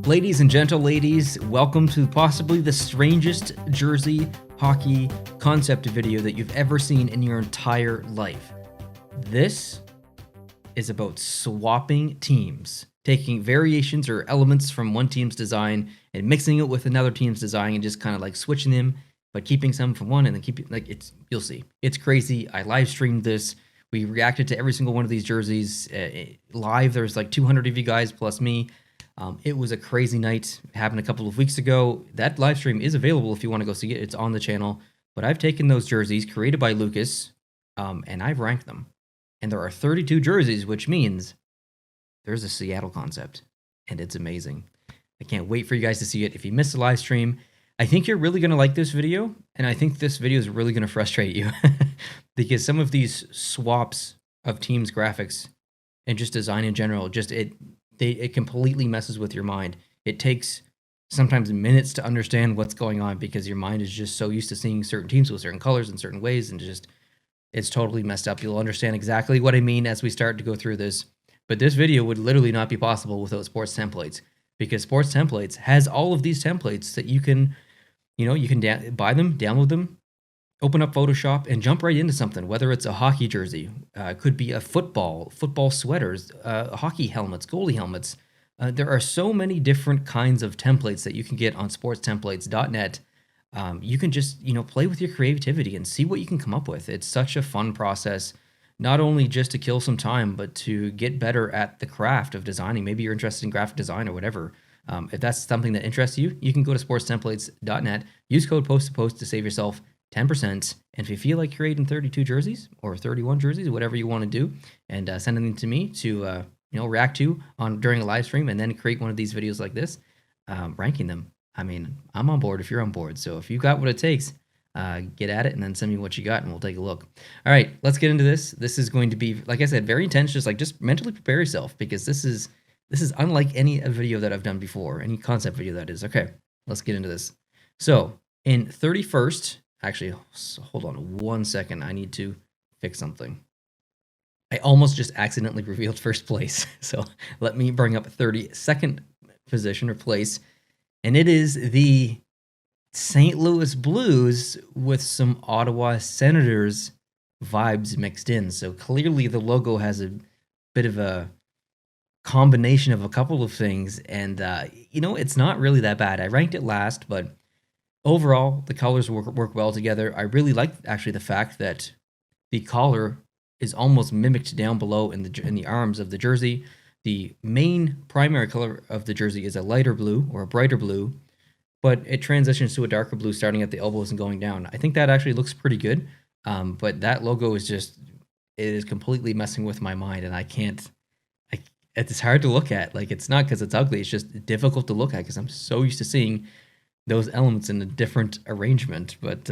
Ladies and gentle ladies, welcome to possibly the strangest jersey hockey concept video that you've ever seen in your entire life. This is about swapping teams, taking variations or elements from one team's design and mixing it with another team's design and just kind of like switching them, but keeping some from one and then keeping you'll see. It's crazy. I live streamed this. We reacted to every single one of these jerseys live. There's like 200 of you guys plus me. It was a crazy night. It happened a couple of weeks ago. That live stream is available if you want to go see it. It's on the channel. But I've taken those jerseys created by Lucas, and I've ranked them. And there are 32 jerseys, which means there's a Seattle concept, and it's amazing. I can't wait for you guys to see it. If you missed the live stream, I think you're really going to like this video, and I think this video is really going to frustrate you because some of these swaps of teams' graphics and just design in general, it completely messes with your mind. It takes sometimes minutes to understand what's going on because your mind is just so used to seeing certain teams with certain colors in certain ways, and it's totally messed up. You'll understand exactly what I mean as we start to go through this. But this video would literally not be possible without Sports Templates, because Sports Templates has all of these templates that you can buy them, download them, open up Photoshop, and jump right into something, whether it's a hockey jersey, could be a football sweaters, hockey helmets, goalie helmets. There are so many different kinds of templates that you can get on sportstemplates.net. You can just, play with your creativity and see what you can come up with. It's such a fun process, not only just to kill some time, but to get better at the craft of designing. Maybe you're interested in graphic design or whatever. If that's something that interests you, you can go to sportstemplates.net, use code post to save yourself 10%. And if you feel like creating 32 jerseys or 31 jerseys, whatever you want to do, and send them to me to react to during a live stream, and then create one of these videos like this, ranking them. I mean, I'm on board if you're on board. So if you got what it takes, get at it and then send me what you got and we'll take a look. All right, let's get into this. This is going to be, like I said, very intense. Just mentally prepare yourself, because this is unlike any video that I've done before, any concept video that is. Okay, let's get into this. So in 31st, actually, hold on 1 second. I need to fix something. I almost just accidentally revealed first place. So let me bring up 32nd position or place. And it is the St. Louis Blues with some Ottawa Senators vibes mixed in. So clearly the logo has a bit of a combination of a couple of things. And, it's not really that bad. I ranked it last, but overall, the colors work well together. I really like actually the fact that the collar is almost mimicked down below in the arms of the jersey. The main primary color of the jersey is a lighter blue or a brighter blue, but it transitions to a darker blue starting at the elbows and going down. I think that actually looks pretty good, but that logo it is completely messing with my mind, and it's hard to look at. Like, it's not because it's ugly, it's just difficult to look at because I'm so used to seeing those elements in a different arrangement. But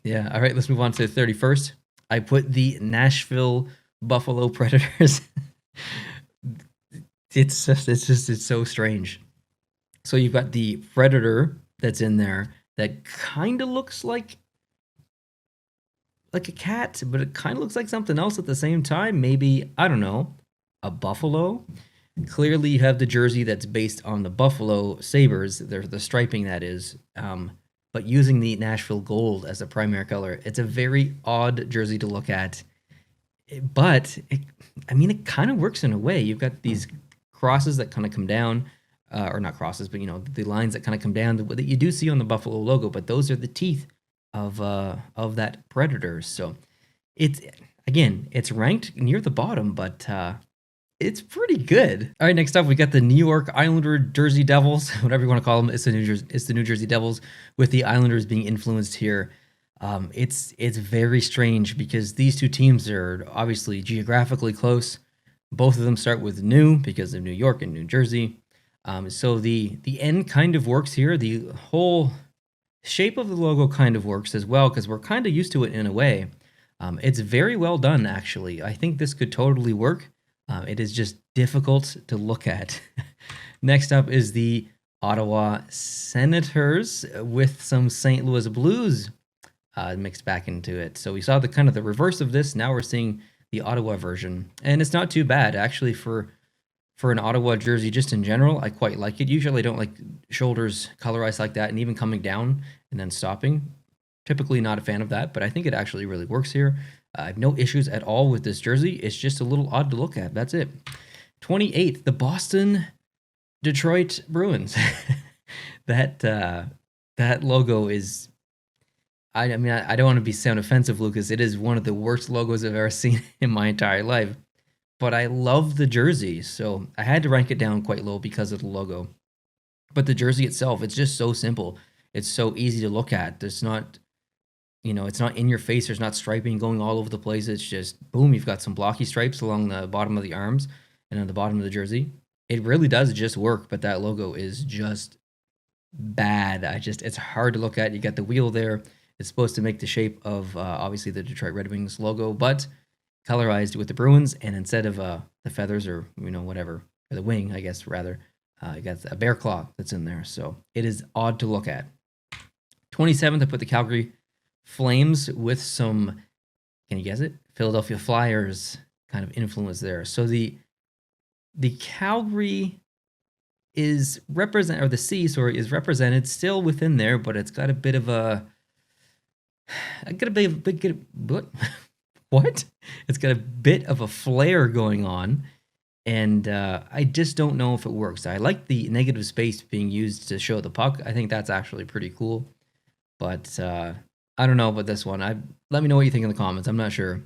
yeah, all right, let's move on to the 31st. I put the Nashville Buffalo Predators. It's so strange. So you've got the Predator that's in there that kind of looks like a cat, but it kind of looks like something else at the same time. Maybe, I don't know, a buffalo. Clearly you have the jersey that's based on the Buffalo Sabres, the striping that is, but using the Nashville gold as the primary color. It's a very odd jersey to look at, but it kind of works in a way. You've got these crosses that kind of come down, or not crosses, but the lines that kind of come down that you do see on the Buffalo logo, but those are the teeth of that Predator. So it's ranked near the bottom, but it's pretty good. All right, next up, we got the New York Islander Jersey Devils, whatever you want to call them. It's the New Jersey Devils, with the Islanders being influenced here. It's very strange because these two teams are obviously geographically close. Both of them start with New because of New York and New Jersey. So the N kind of works here. The whole shape of the logo kind of works as well because we're kind of used to it in a way. It's very well done, actually. I think this could totally work. It is just difficult to look at. Next up is the Ottawa Senators with some St. Louis Blues mixed back into it. So we saw the reverse of this. Now we're seeing the Ottawa version, and it's not too bad actually for for an Ottawa jersey, just in general, I quite like it. Usually I don't like shoulders colorized like that and even coming down and then stopping. Typically not a fan of that, but I think it actually really works here. I have no issues at all with this jersey. It's just a little odd to look at. That's it. 28th, the Boston Detroit Bruins. That logo is. I mean, I don't want to be sound offensive, Lucas. It is one of the worst logos I've ever seen in my entire life. But I love the jersey, so I had to rank it down quite low because of the logo. But the jersey itself, it's just so simple. It's so easy to look at. There's not, it's not in your face. There's not striping going all over the place. It's just boom, you've got some blocky stripes along the bottom of the arms and on the bottom of the jersey. It really does just work, but that logo is just bad. It's hard to look at. You got the wheel there. It's supposed to make the shape of obviously the Detroit Red Wings logo, but colorized with the Bruins, and instead of the feathers or whatever, or the wing, I guess rather, you got a bear claw that's in there. So it is odd to look at. 27th, I put the Calgary Flames with some, can you guess it? Philadelphia Flyers kind of influence there. So the Calgary is represent, or the C, sorry, is represented still within there, but it's got a bit of a, what? It's got a bit of a flare going on, and I just don't know if it works. I like the negative space being used to show the puck. I think that's actually pretty cool, but I don't know about this one. Let me know what you think in the comments. I'm not sure.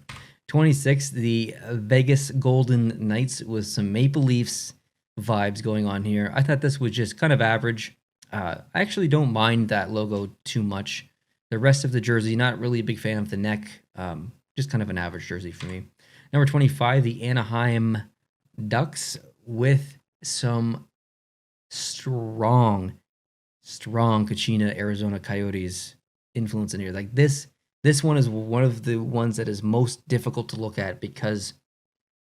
26, the Vegas Golden Knights with some Maple Leafs vibes going on here. I thought this was just kind of average. I actually don't mind that logo too much. The rest of the jersey, not really a big fan of the neck. Just kind of an average jersey for me. Number 25, the Anaheim Ducks with some strong Kachina Arizona Coyotes influence in here. Like this one is one of the ones that is most difficult to look at because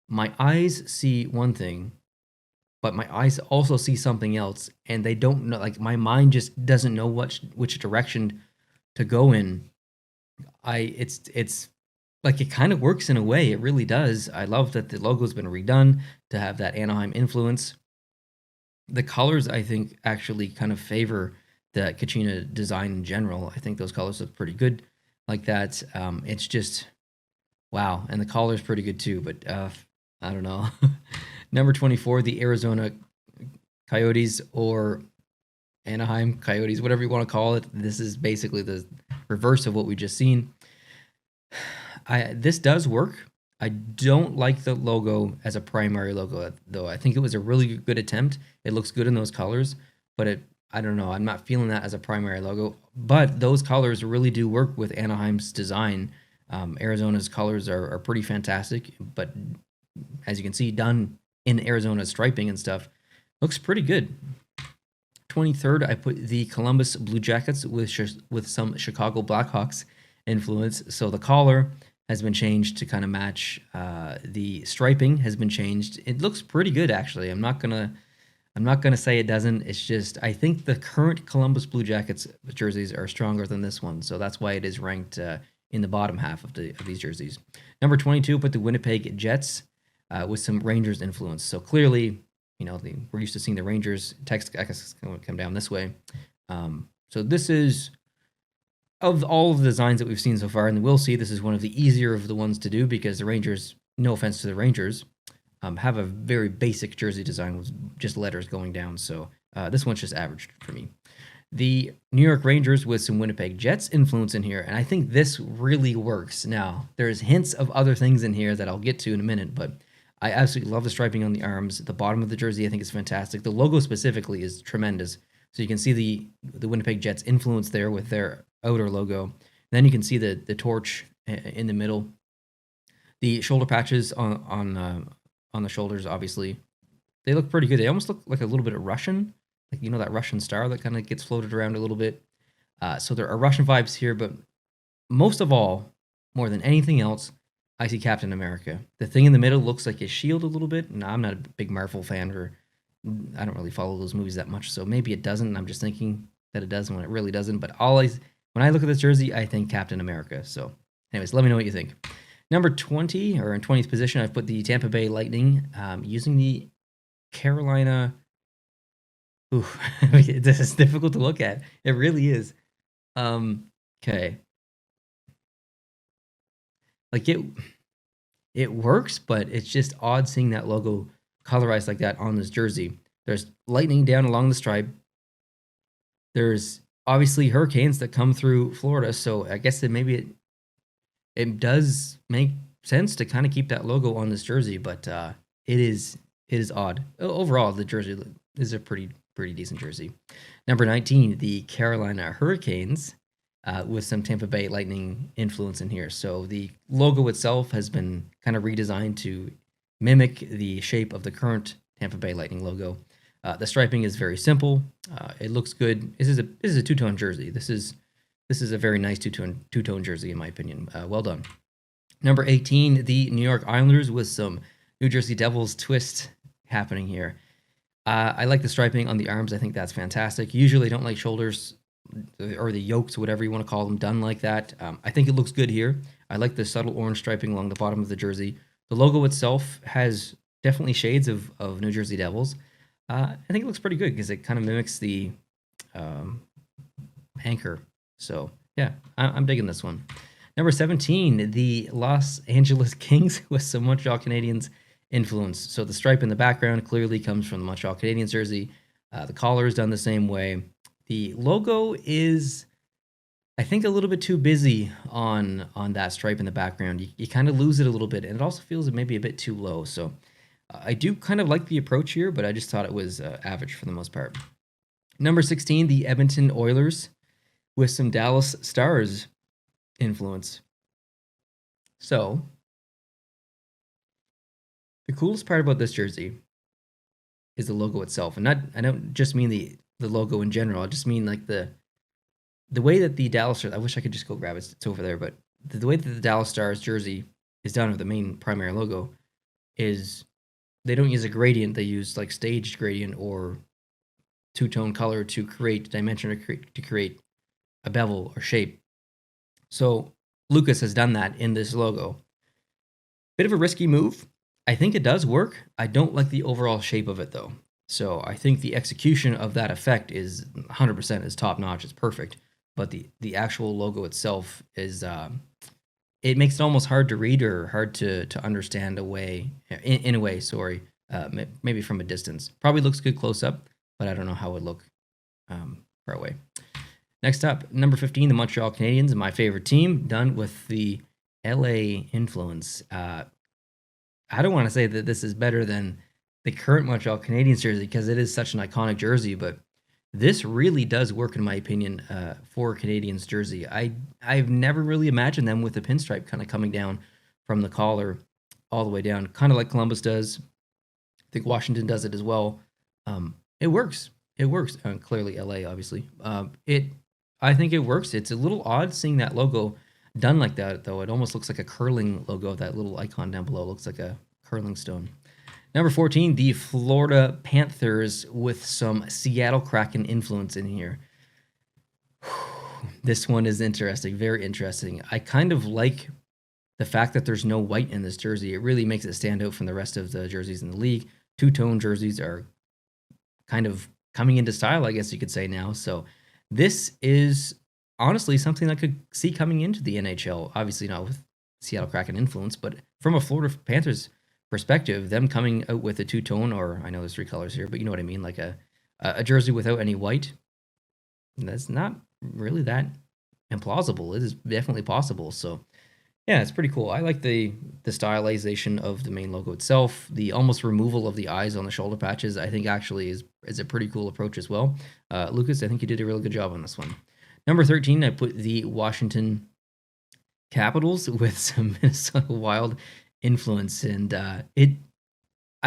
my eyes see one thing, but my eyes also see something else, and they don't know. Like my mind just doesn't know which direction to go in. It's like it kind of works in a way. It really does. I love that the logo's been redone to have that Anaheim influence. The colors, I think, actually kind of favor the Kachina design in general. I think those colors look pretty good like that. It's just, wow. And the collar's pretty good too, but I don't know. Number 24, the Arizona Coyotes, or Anaheim Coyotes, whatever you want to call it. This is basically the reverse of what we just seen. This does work. I don't like the logo as a primary logo, though. I think it was a really good attempt. It looks good in those colors, but I don't know. I'm not feeling that as a primary logo. But those colors really do work with Anaheim's design. Arizona's colors are pretty fantastic, but as you can see, done in Arizona's striping and stuff, looks pretty good. 23rd, I put the Columbus Blue Jackets with some Chicago Blackhawks influence. So the collar has been changed to kind of match. The striping has been changed. It looks pretty good, actually. I'm not gonna say it doesn't. It's just I think the current Columbus Blue Jackets jerseys are stronger than this one, so that's why it is ranked in the bottom half of these jerseys. Number 22, put the Winnipeg Jets with some Rangers influence. So clearly, we're used to seeing the Rangers. Text, I guess, going to come down this way. So this is, of all of the designs that we've seen so far, and we'll see, this is one of the easier of the ones to do because the Rangers, no offense to the Rangers, have a very basic jersey design with just letters going down. So this one's just average for me. The New York Rangers with some Winnipeg Jets influence in here, and I think this really works. Now, there's hints of other things in here that I'll get to in a minute, but I absolutely love the striping on the arms. The bottom of the jersey, I think, is fantastic. The logo specifically is tremendous. So you can see the Winnipeg Jets influence there with their outer logo. And then you can see the torch in the middle. The shoulder patches on the shoulders, obviously, they look pretty good. They almost look like a little bit of Russian, like that Russian star that kind of gets floated around a little bit. So there are Russian vibes here, but most of all, more than anything else, I see Captain America. The thing in the middle looks like his shield a little bit. Now, I'm not a big Marvel fan, or I don't really follow those movies that much, so maybe it doesn't. I'm just thinking that it does when it really doesn't. But when I look at this jersey, I think Captain America. So anyways, let me know what you think. Number 20, or in 20th position, I've put the Tampa Bay Lightning using the Carolina. Ooh, this is difficult to look at. It really is. Okay. Like it works, but it's just odd seeing that logo colorized like that on this jersey. There's lightning down along the stripe. There's obviously hurricanes that come through Florida, so I guess it does make sense to kind of keep that logo on this jersey, but it is odd. Overall, the jersey is a pretty decent jersey. Number 19, the Carolina Hurricanes, with some Tampa Bay Lightning influence in here. So the logo itself has been kind of redesigned to mimic the shape of the current Tampa Bay Lightning logo. The striping is very simple. It looks good. This is a two-tone jersey. This is a very nice two-tone jersey in my opinion. Well done. Number 18, the New York Islanders with some New Jersey Devils twist happening here. I like the striping on the arms. I think that's fantastic. Usually I don't like shoulders or the yokes, whatever you want to call them, done like that. I think it looks good here. I like the subtle orange striping along the bottom of the jersey. The logo itself has definitely shades of New Jersey Devils. I think it looks pretty good because it kind of mimics the anchor. So yeah, I'm digging this one. Number 17, the Los Angeles Kings with some Montreal Canadiens influence. So the stripe in the background clearly comes from the Montreal Canadiens jersey. The collar is done the same way. The logo is, I think, a little bit too busy on that stripe in the background. You kind of lose it a little bit, and it also feels maybe a bit too low. So I do kind of like the approach here, but I just thought it was average for the most part. Number 16, the Edmonton Oilers with some Dallas Stars influence. So the coolest part about this jersey is the logo itself, and I don't just mean the logo in general. I just mean like the way that the Dallas Stars. I wish I could just go grab it. It's over there, but the way that the Dallas Stars jersey is done, or the main primary logo, is they don't use a gradient. They use like staged gradient or two-tone color to create dimension, or to create a bevel or shape. So Lucas has done that in this logo. Bit of a risky move. I think it does work. I don't like the overall shape of it though. So I think the execution of that effect is 100% is top notch. It's perfect. But the actual logo itself is it makes it almost hard to read or hard to understand in a way. Sorry, maybe from a distance. Probably looks good close up, but I don't know how it would look far away. Next up, number 15, the Montreal Canadiens, my favorite team, done with the LA influence. I don't want to say that this is better than the current Montreal Canadiens jersey because it is such an iconic jersey, but this really does work in my opinion for Canadiens jersey. I've never really imagined them with the pinstripe kind of coming down from the collar all the way down, kind of like Columbus does. I think Washington does it as well. It works. It works. Clearly, LA, obviously. I think it works. It's a little odd seeing that logo done like that, though. It almost looks like a curling logo. That little icon down below looks like a curling stone. Number 14, the Florida Panthers with some Seattle Kraken influence in here. This one is interesting, very interesting. I kind of like the fact that there's no white in this jersey. It really makes it stand out from the rest of the jerseys in the league. Two-tone jerseys are kind of coming into style, I guess you could say now. So this is honestly something I could see coming into the NHL. Obviously not with Seattle Kraken influence, but from a Florida Panthers perspective, them coming out with a two-tone, or I know there's three colors here, but you know what I mean, like a jersey without any white, that's not really that implausible. It is definitely possible. So yeah, it's pretty cool. I like the stylization of the main logo itself. The almost removal of the eyes on the shoulder patches, I think actually is a pretty cool approach as well. Lucas, I think you did a really good job on this one. Number 13, I put the Washington Capitals with some Minnesota Wild influence, and I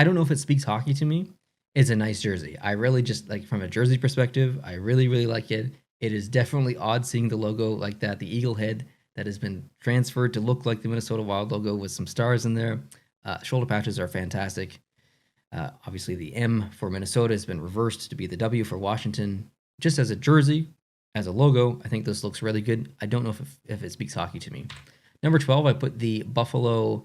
don't know if it speaks hockey to me. It's a nice jersey. I really just like, from a jersey perspective, I really like it. It is definitely odd seeing the logo like that, the eagle head that has been transferred to look like the Minnesota Wild logo with some stars in there. Shoulder patches are fantastic. Obviously, the M for Minnesota has been reversed to be the W for Washington. Just as a jersey, as a logo, I think this looks really good. I don't know if it speaks hockey to me. Number 12, I put the Buffalo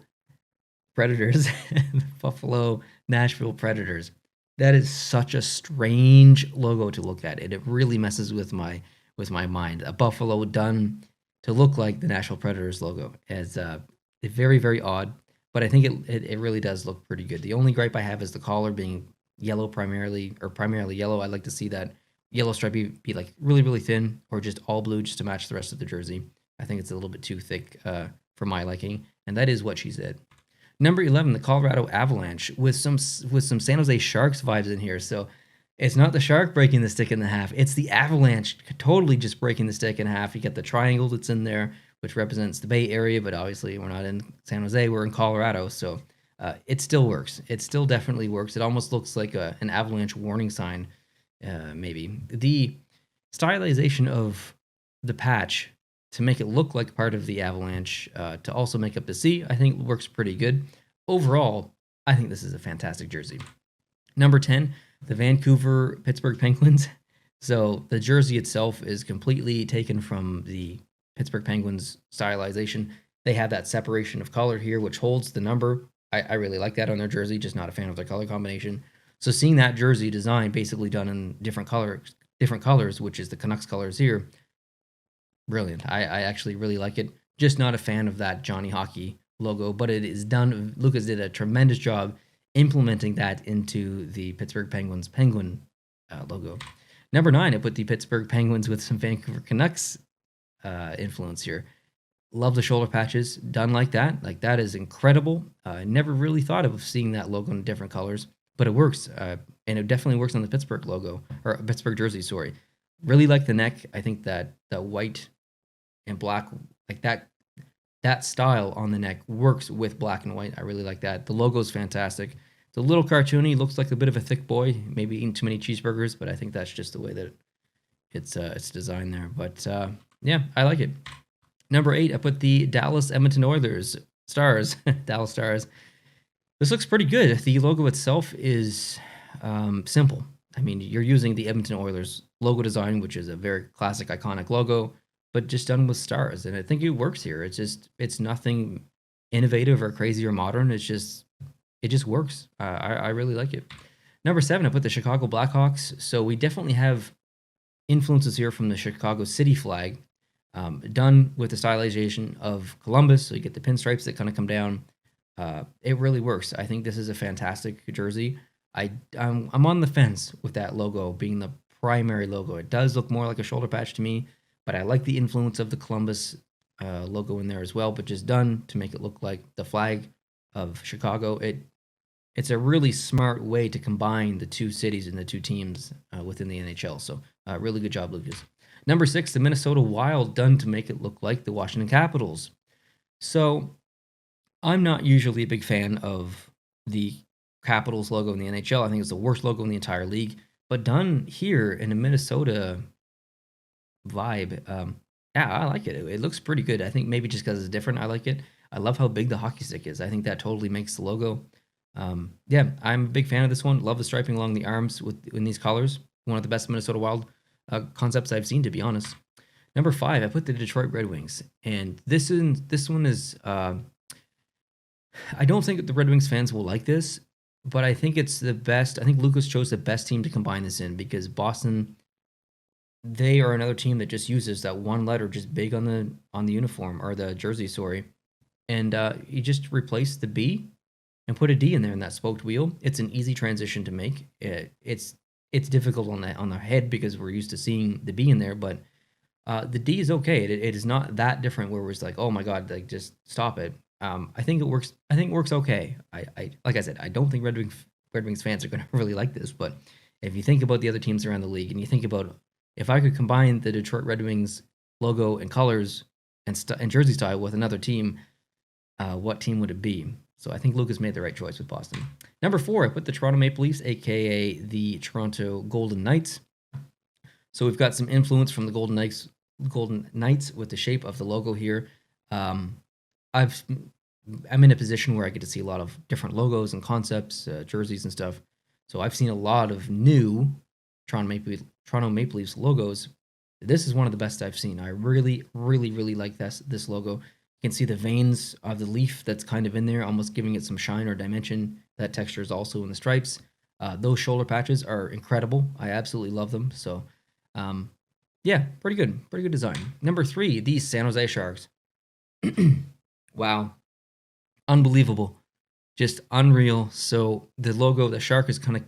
Predators, the Buffalo Nashville Predators. That is such a strange logo to look at. It really messes with my mind. A buffalo done to look like the National Predators logo is very very odd, but I think it really does look pretty good. The only gripe I have is the collar being yellow primarily or primarily yellow. I'd like to see that yellow stripe be like really really thin or just all blue just to match the rest of the jersey. I think it's a little bit too thick for my liking, and that is what she said. Number 11, the Colorado Avalanche with some San Jose Sharks vibes in here. So it's not the Shark breaking the stick in the half. It's the Avalanche totally just breaking the stick in half. You get the triangle that's in there, which represents the Bay Area, but obviously we're not in San Jose. We're in Colorado, so it still works. It still definitely works. It almost looks like an avalanche warning sign, maybe. The stylization of the patch to make it look like part of the Avalanche, to also make up the C, I think works pretty good. Overall, I think this is a fantastic jersey. Number 10, the Vancouver Pittsburgh Penguins. So the jersey itself is completely taken from the Pittsburgh Penguins stylization. They have that separation of color here, which holds the number. I really like that on their jersey, just not a fan of their color combination. So seeing that jersey design basically done in different colors, which is the Canucks colors here, brilliant. I actually really like it. Just not a fan of that Johnny Hockey logo, but it is done. Lucas did a tremendous job implementing that into the Pittsburgh Penguins penguin logo. Number 9, I put the Pittsburgh Penguins with some Vancouver Canucks influence here. Love the shoulder patches done like that. Like that is incredible. I never really thought of seeing that logo in different colors, but it works. And it definitely works on the Pittsburgh logo or Pittsburgh jersey. Sorry. Really like the neck. I think that the white and black, like that style on the neck works with black and white. I really like that. The logo is fantastic. It's a little cartoony. Looks like a bit of a thick boy, maybe eating too many cheeseburgers, but I think that's just the way that it's designed there. But yeah, I like it. Number 8, I put the Dallas Edmonton Oilers Stars, Dallas Stars. This looks pretty good. The logo itself is simple. I mean, you're using the Edmonton Oilers logo design, which is a very classic, iconic logo, but just done with stars. And I think it works here. It's nothing innovative or crazy or modern. It just works. I really like it. Number 7, I put the Chicago Blackhawks. So we definitely have influences here from the Chicago City flag, done with the stylization of Columbus. So you get the pinstripes that kind of come down. It really works. I think this is a fantastic jersey. I'm on the fence with that logo being the primary logo. It does look more like a shoulder patch to me, but I like the influence of the Columbus logo in there as well, but just done to make it look like the flag of Chicago. It's a really smart way to combine the two cities and the two teams within the NHL. So really good job, Lucas. Number 6, the Minnesota Wild, done to make it look like the Washington Capitals. So I'm not usually a big fan of the Capitals logo in the NHL. I think it's the worst logo in the entire league. But done here in a Minnesota vibe, yeah, I like it. It looks pretty good. I think maybe just because it's different, I like it. I love how big the hockey stick is. I think that totally makes the logo. Yeah, I'm a big fan of this one. Love the striping along the arms in these colors. One of the best Minnesota Wild concepts I've seen, to be honest. Number 5, I put the Detroit Red Wings, and this one is. I don't think the Red Wings fans will like this, but I think it's the best. I think Lucas chose the best team to combine this in because Boston, they are another team that just uses that one letter just big on the uniform or the jersey, sorry, and you just replace the B and put a D in there in that spoked wheel. It's an easy transition to make. It's difficult on the head because we're used to seeing the B in there, but the D is okay. It is not that different where it's like, oh my god, like just stop it. I think it works. I think it works okay. I like I said, I don't think Red Wings fans are going to really like this, but if you think about the other teams around the league and you think about if I could combine the Detroit Red Wings logo and colors and jersey style with another team, what team would it be? So I think Lucas made the right choice with Boston. Number 4, I put the Toronto Maple Leafs, aka the Toronto Golden Knights. So we've got some influence from the Golden Knights with the shape of the logo here. I'm in a position where I get to see a lot of different logos and concepts, jerseys and stuff. So I've seen a lot of new Toronto Maple Leafs logos. This is one of the best I've seen. I really, really, really like this logo. You can see the veins of the leaf that's kind of in there, almost giving it some shine or dimension. That texture is also in the stripes. Those shoulder patches are incredible. I absolutely love them. So, yeah, pretty good design. Number 3, these San Jose Sharks. Wow, unbelievable, just unreal. So the logo, the shark is kind of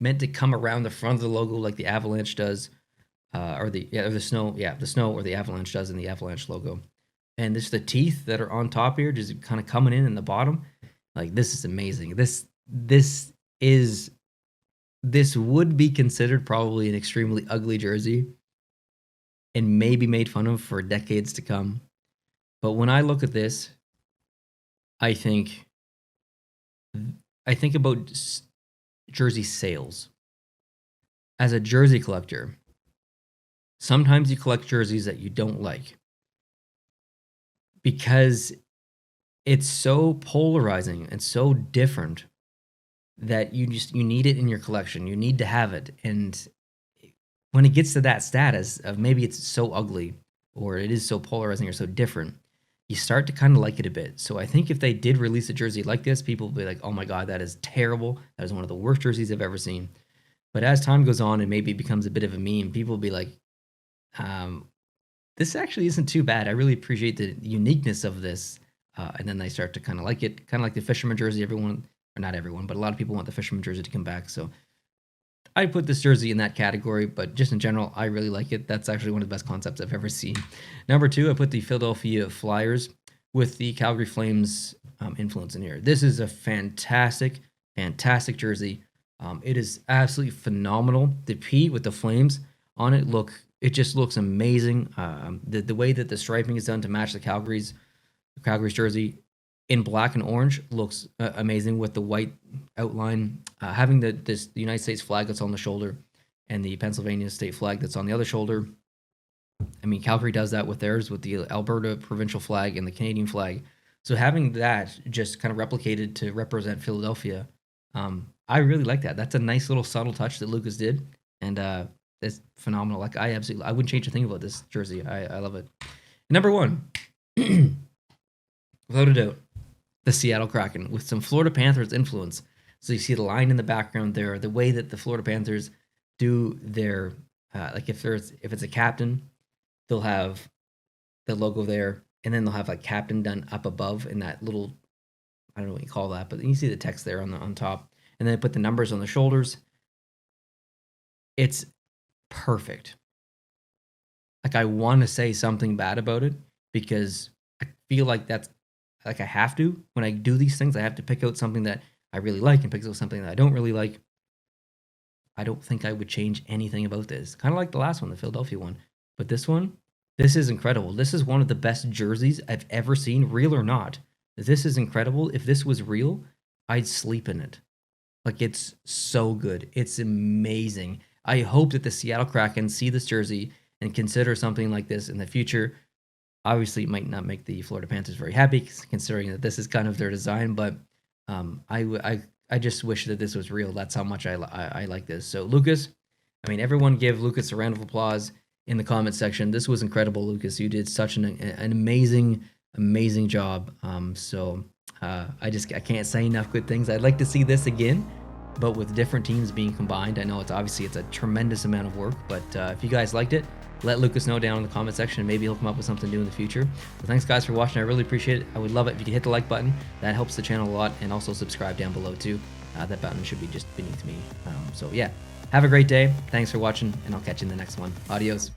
meant to come around the front of the logo like the Avalanche does, or the snow, the snow or the Avalanche does in the Avalanche logo. And this the teeth that are on top here, just kind of coming in the bottom. Like, this is amazing. This would be considered probably an extremely ugly jersey and maybe made fun of for decades to come. But when I look at this, I think about jersey sales. As a jersey collector, sometimes you collect jerseys that you don't like because it's so polarizing and so different that you need it in your collection. You need to have it. And when it gets to that status of maybe it's so ugly or it is so polarizing or so different, you start to kind of like it a bit. So I think if they did release a jersey like this, people would be like, oh my God, that is terrible. That is one of the worst jerseys I've ever seen. But as time goes on and maybe it becomes a bit of a meme, people will be like, this actually isn't too bad. I really appreciate the uniqueness of this. And then they start to kind of like it, kind of like the fisherman jersey. Everyone, or not everyone, but a lot of people want the fisherman jersey to come back. So I put this jersey in that category, but just in general, I really like it. That's actually one of the best concepts I've ever seen. Number 2, I put the Philadelphia Flyers with the Calgary Flames influence in here. This is a fantastic jersey. It is absolutely phenomenal. The P with the flames on it, it just looks amazing. The way that the striping is done to match the Calgary's jersey in black and orange looks amazing with the white outline. Having the United States flag that's on the shoulder and the Pennsylvania state flag that's on the other shoulder. I mean, Calgary does that with theirs, with the Alberta provincial flag and the Canadian flag. So having that just kind of replicated to represent Philadelphia, I really like that. That's a nice little subtle touch that Lucas did, and it's phenomenal. Like, I wouldn't change a thing about this jersey. I love it. Number 1, without a doubt, the Seattle Kraken with some Florida Panthers influence. So you see the line in the background there, the way that the Florida Panthers do their, like if it's a captain, they'll have the logo there, and then they'll have like captain done up above in that little, I don't know what you call that, but you see the text there on top, and then they put the numbers on the shoulders. It's perfect. Like, I want to say something bad about it because I feel like that's, like, I have to. When I do these things, I have to pick out something that I really like and pick out something that I don't really like. I don't think I would change anything about this. Kind of like the last one, the Philadelphia one. But this one, this is incredible. This is one of the best jerseys I've ever seen, real or not. This is incredible. If this was real, I'd sleep in it. Like, it's so good. It's amazing. I hope that the Seattle Kraken see this jersey and consider something like this in the future. Obviously, it might not make the Florida Panthers very happy, considering that this is kind of their design, but I just wish that this was real. That's how much I like this. So, Lucas, I mean, everyone give Lucas a round of applause in the comment section. This was incredible, Lucas. You did such an amazing job. I can't say enough good things. I'd like to see this again, but with different teams being combined. I know it's a tremendous amount of work, but if you guys liked it, let Lucas know down in the comment section, and maybe he'll come up with something new in the future. So thanks, guys, for watching. I really appreciate it. I would love it if you could hit the like button. That helps the channel a lot, and also subscribe down below too. That button should be just beneath me. So yeah, have a great day. Thanks for watching, and I'll catch you in the next one. Adios.